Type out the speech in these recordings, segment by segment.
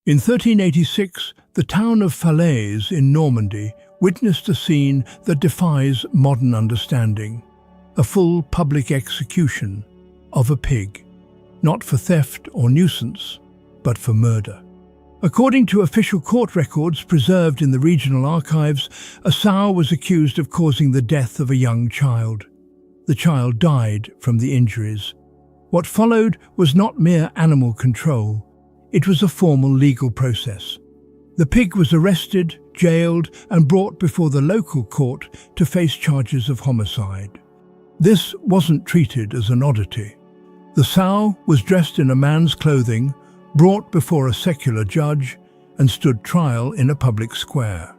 In 1386, the town of Falaise in Normandy witnessed a scene that defies modern understanding: a full public execution of a pig, not for theft or nuisance, but for murder. According to official court records preserved in the regional archives, a sow was accused of causing the death of a young child. The child died from the injuries. What followed was not mere animal control. It was a formal legal process. The pig was arrested, jailed, and brought before the local court to face charges of homicide. This wasn't treated as an oddity. The sow was dressed in a man's clothing, brought before a secular judge, and stood trial in a public square.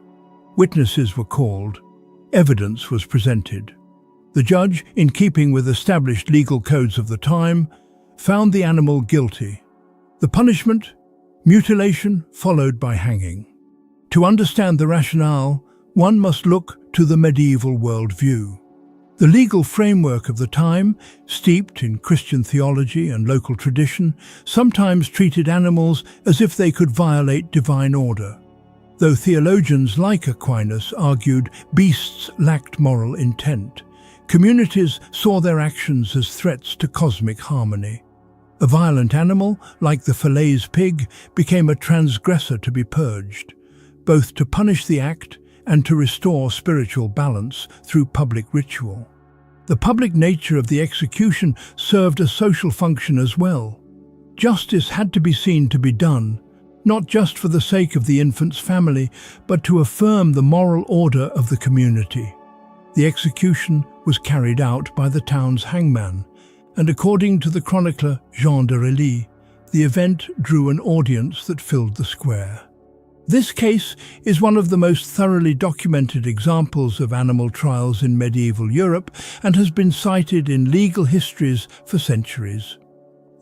Witnesses were called. Evidence was presented. The judge, in keeping with established legal codes of the time, found the animal guilty. The punishment? Mutilation followed by hanging. To understand the rationale, one must look to the medieval worldview. The legal framework of the time, steeped in Christian theology and local tradition, sometimes treated animals as if they could violate divine order. Though theologians like Aquinas argued beasts lacked moral intent, communities saw their actions as threats to cosmic harmony. A violent animal, like the Falaise pig, became a transgressor to be purged, both to punish the act and to restore spiritual balance through public ritual. The public nature of the execution served a social function as well. Justice had to be seen to be done, not just for the sake of the infant's family, but to affirm the moral order of the community. The execution was carried out by the town's hangman, and according to the chronicler Jean de Rely, the event drew an audience that filled the square. This case is one of the most thoroughly documented examples of animal trials in medieval Europe and has been cited in legal histories for centuries.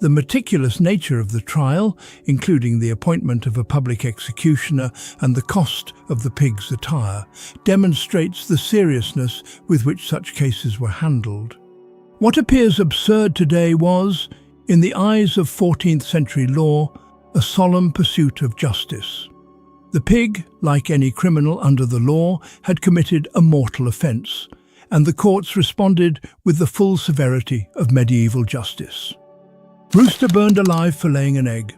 The meticulous nature of the trial, including the appointment of a public executioner and the cost of the pig's attire, demonstrates the seriousness with which such cases were handled. What appears absurd today was, in the eyes of 14th century law, a solemn pursuit of justice. The pig, like any criminal under the law, had committed a mortal offence, and the courts responded with the full severity of medieval justice. Rooster burned alive for laying an egg.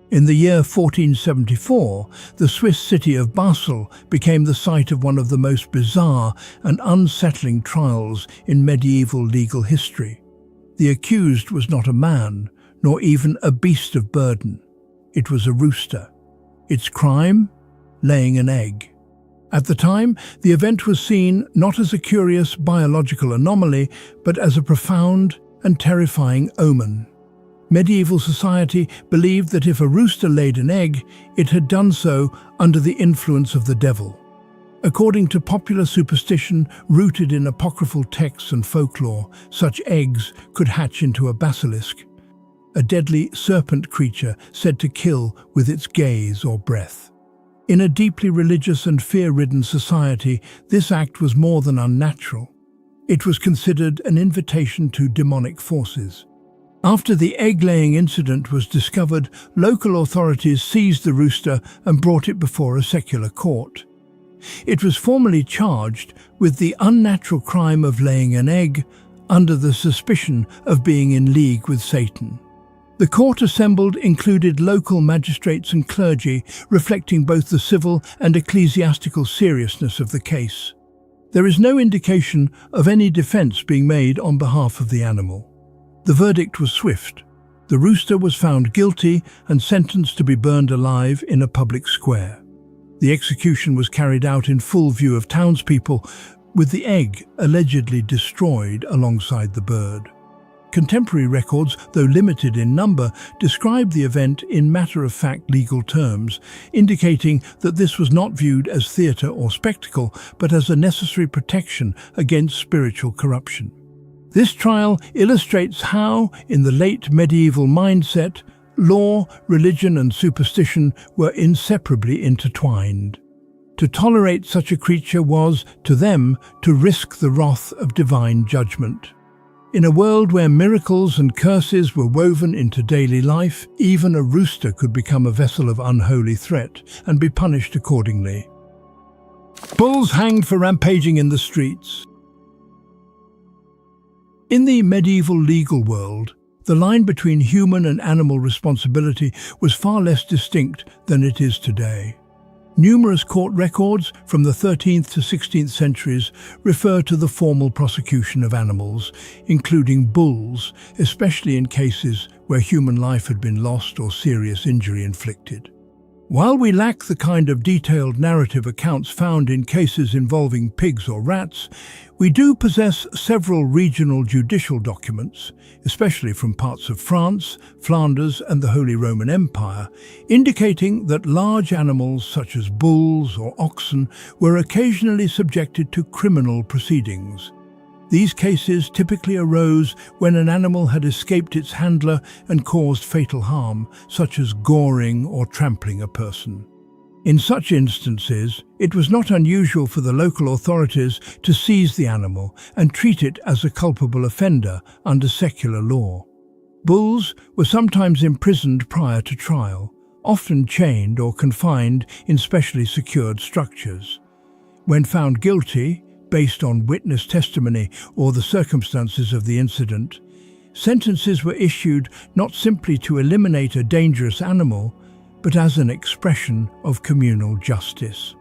In the year 1474, the Swiss city of Basel became the site of one of the most bizarre and unsettling trials in medieval legal history. The accused was not a man, nor even a beast of burden. It was a rooster. Its crime? Laying an egg. At the time, the event was seen not as a curious biological anomaly, but as a profound and terrifying omen. Medieval society believed that if a rooster laid an egg, it had done so under the influence of the devil. According to popular superstition rooted in apocryphal texts and folklore, such eggs could hatch into a basilisk, a deadly serpent creature said to kill with its gaze or breath. In a deeply religious and fear-ridden society, this act was more than unnatural. It was considered an invitation to demonic forces. After the egg-laying incident was discovered, local authorities seized the rooster and brought it before a secular court. It was formally charged with the unnatural crime of laying an egg under the suspicion of being in league with Satan. The court assembled included local magistrates and clergy, reflecting both the civil and ecclesiastical seriousness of the case. There is no indication of any defense being made on behalf of the animal. The verdict was swift. The rooster was found guilty and sentenced to be burned alive in a public square. The execution was carried out in full view of townspeople, with the egg allegedly destroyed alongside the bird. Contemporary records, though limited in number, describe the event in matter-of-fact legal terms, indicating that this was not viewed as theatre or spectacle, but as a necessary protection against spiritual corruption. This trial illustrates how, in the late medieval mindset, law, religion and superstition were inseparably intertwined. To tolerate such a creature was, to them, to risk the wrath of divine judgment. In a world where miracles and curses were woven into daily life, even a rooster could become a vessel of unholy threat and be punished accordingly. Bulls hanged for rampaging in the streets. In the medieval legal world, the line between human and animal responsibility was far less distinct than it is today. Numerous court records from the 13th to 16th centuries refer to the formal prosecution of animals, including bulls, especially in cases where human life had been lost or serious injury inflicted. While we lack the kind of detailed narrative accounts found in cases involving pigs or rats, we do possess several regional judicial documents, especially from parts of France, Flanders and the Holy Roman Empire, indicating that large animals such as bulls or oxen were occasionally subjected to criminal proceedings. These cases typically arose when an animal had escaped its handler and caused fatal harm, such as goring or trampling a person. In such instances, it was not unusual for the local authorities to seize the animal and treat it as a culpable offender under secular law. Bulls were sometimes imprisoned prior to trial, often chained or confined in specially secured structures. When found guilty, based on witness testimony or the circumstances of the incident, sentences were issued not simply to eliminate a dangerous animal, but as an expression of communal justice.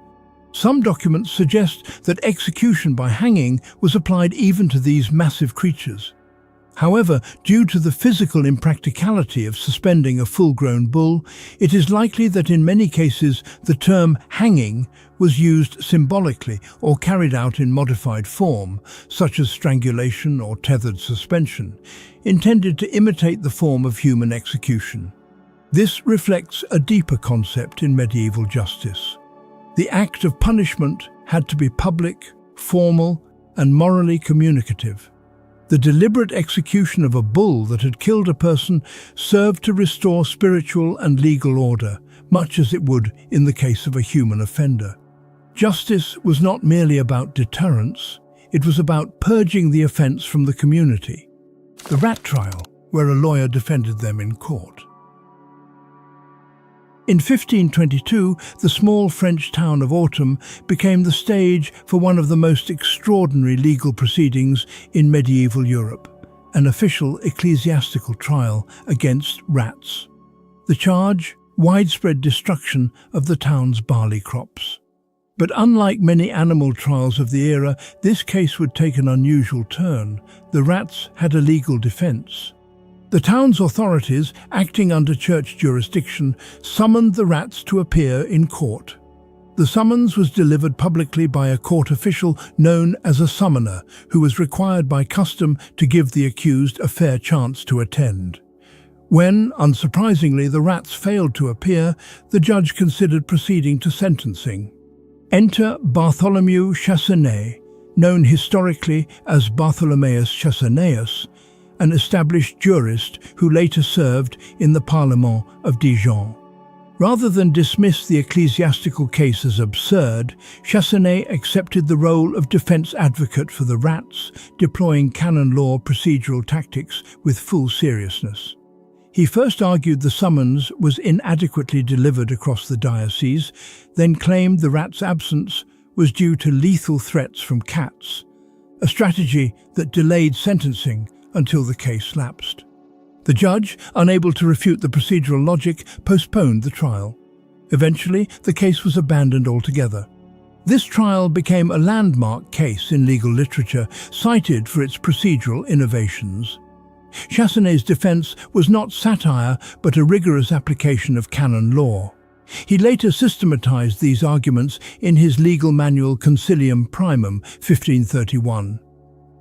Some documents suggest that execution by hanging was applied even to these massive creatures. However, due to the physical impracticality of suspending a full-grown bull, it is likely that in many cases the term hanging was used symbolically or carried out in modified form, such as strangulation or tethered suspension, intended to imitate the form of human execution. This reflects a deeper concept in medieval justice. The act of punishment had to be public, formal, and morally communicative. The deliberate execution of a bull that had killed a person served to restore spiritual and legal order, much as it would in the case of a human offender. Justice was not merely about deterrence, it was about purging the offence from the community. The rat trial, where a lawyer defended them in court. In 1522, the small French town of Autumn became the stage for one of the most extraordinary legal proceedings in medieval Europe, an official ecclesiastical trial against rats. The charge: widespread destruction of the town's barley crops. But unlike many animal trials of the era, this case would take an unusual turn. The rats had a legal defense. The town's authorities, acting under church jurisdiction, summoned the rats to appear in court. The summons was delivered publicly by a court official known as a summoner, who was required by custom to give the accused a fair chance to attend. When, unsurprisingly, the rats failed to appear, the judge considered proceeding to sentencing. Enter Bartholomew Chasseneuil, known historically as Bartholomeus Chasseneus, an established jurist who later served in the Parlement of Dijon. Rather than dismiss the ecclesiastical case as absurd, Chasseneuil accepted the role of defense advocate for the rats, deploying canon law procedural tactics with full seriousness. He first argued the summons was inadequately delivered across the diocese, then claimed the rats' absence was due to lethal threats from cats, a strategy that delayed sentencing until the case lapsed. The judge, unable to refute the procedural logic, postponed the trial. Eventually, the case was abandoned altogether. This trial became a landmark case in legal literature, cited for its procedural innovations. Chasseneuil's defense was not satire, but a rigorous application of canon law. He later systematized these arguments in his legal manual Concilium Primum, 1531.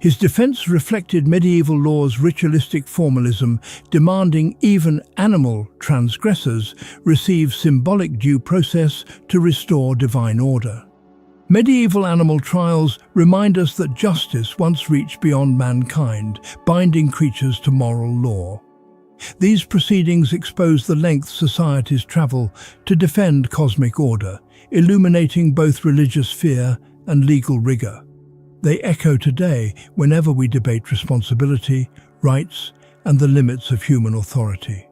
His defense reflected medieval law's ritualistic formalism, demanding even animal transgressors receive symbolic due process to restore divine order. Medieval animal trials remind us that justice once reached beyond mankind, binding creatures to moral law. These proceedings expose the lengths societies travel to defend cosmic order, illuminating both religious fear and legal rigor. They echo today whenever we debate responsibility, rights, and the limits of human authority.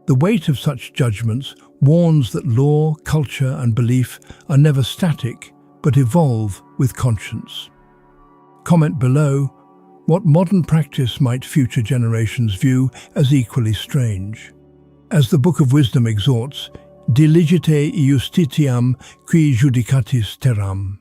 The weight of such judgments warns that law, culture, and belief are never static, but evolve with conscience. Comment below what modern practice might future generations view as equally strange. As the Book of Wisdom exhorts, diligite justitiam qui judicatis terram.